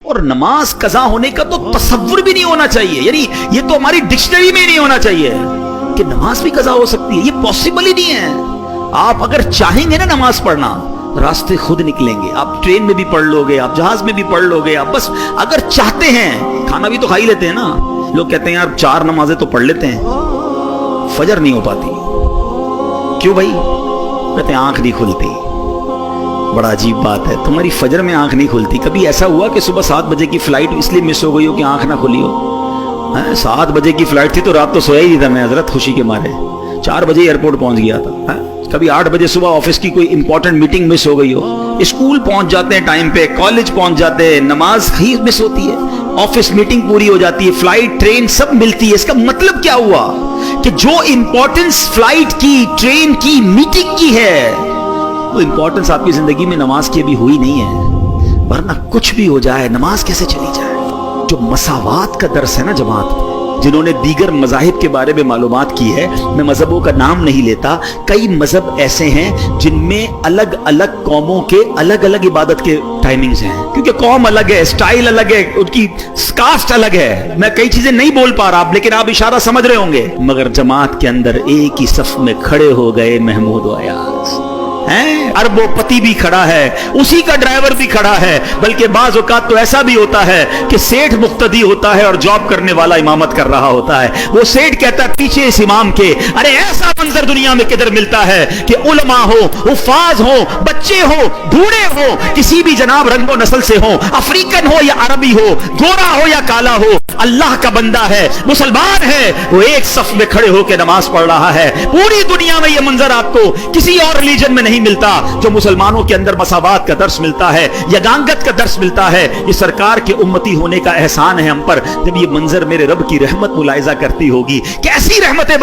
اور نماز قضا ہونے کا تو تصور بھی نہیں ہونا چاہیے، یعنی یہ تو ہماری ڈکشنری میں نہیں ہونا چاہیے کہ نماز بھی قضا ہو سکتی ہے، یہ پاسبل ہی نہیں ہے۔ آپ اگر چاہیں گے نا نماز پڑھنا، راستے خود نکلیں گے، آپ ٹرین میں بھی پڑھ لو گے، آپ جہاز میں بھی پڑھ لو گے، آپ بس اگر چاہتے ہیں۔ کھانا بھی تو کھا ہی لیتے ہیں نا، لوگ کہتے ہیں یار 4 نمازیں تو پڑھ لیتے ہیں، فجر نہیں ہو پاتی، کیوں بھائی؟ کہتے ہیں آنکھ نہیں کھلتی۔ بڑا عجیب بات ہے، تمہاری فجر میں آنکھ نہیں کھلتی، کبھی ایسا ہوا کہ صبح 7 بجے کی فلائٹ اس لیے مس ہو گئی ہو کہ آنکھ نہ کھلی ہو؟ 7 بجے کی فلائٹ تھی تو رات تو سویا ہی نہیں تھا میں حضرت، خوشی کے مارے 4 بجے ایئرپورٹ پہنچ گیا تھا۔ کبھی 8 بجے صبح آفس کی کوئی امپورٹنٹ میٹنگ مس ہو گئی ہو؟ اسکول پہنچ جاتے ہیں ٹائم پہ، کالج پہنچ جاتے ہیں، نماز ہی مس ہوتی ہے، آفس میٹنگ پوری ہو جاتی ہے، فلائٹ ٹرین سب ملتی ہے۔ اس کا مطلب کیا ہوا کہ جو امپورٹنس فلائٹ کی، ٹرین کی، میٹنگ کی ہے، وہ امپورٹنس آپ کی زندگی میں نماز کی ابھی ہوئی نہیں ہے۔ ورنہ کچھ بھی ہو جائے نماز کیسے چلی جائے؟ جو مساوات کا درس ہے نا جماعت، جنہوں نے دیگر مذاہب کے بارے میں معلومات کی ہے، میں مذہبوں کا نام نہیں لیتا، کئی مذہب ایسے ہیں جن میں الگ الگ قوموں کے الگ الگ عبادت کے ٹائمنگز ہیں، کیونکہ قوم الگ ہے، سٹائل الگ ہے، ان کی کاسٹ الگ ہے۔ میں کئی چیزیں نہیں بول پا رہا لیکن آپ اشارہ سمجھ رہے ہوں گے۔ مگر جماعت کے اندر ایک ہی صف میں کھڑے ہو گئے محمود و ایاز، ارب و پتی بھی کھڑا ہے، اسی کا ڈرائیور بھی کھڑا ہے، بلکہ بعض اوقات تو ایسا بھی ہوتا ہے کہ سیٹھ مقتدی ہوتا ہے اور جاب کرنے والا امامت کر رہا ہوتا ہے۔ وہ سیٹھ کہتا ہے پیچھے اس امام کے، ارے ایسا منظر دنیا میں کدھر ملتا ہے کہ علماء ہو، حفاظ ہو، بچے ہو، بوڑھے ہو، کسی بھی جناب رنگ و نسل سے ہو، افریقن ہو یا عربی ہو، گورا ہو یا کالا ہو، اللہ کا بندہ ہے، مسلمان ہے، وہ ایک صف میں کھڑے ہو کے نماز پڑھ رہا ہے۔ پوری دنیا میں یہ منظر آپ کو کسی اور ریلیجن میں نہیں ملتا، جو مسلمانوں کے اندر مساوات کا درس ملتا ہے، یگانگت کا درس ملتا ہے۔ یہ سرکار کے امتی ہونے کا احسان ہے ہم پر۔ جب یہ منظر میرے رب کی رحمت ملاحظہ کرتی ہوگی، کیسی رحمتیں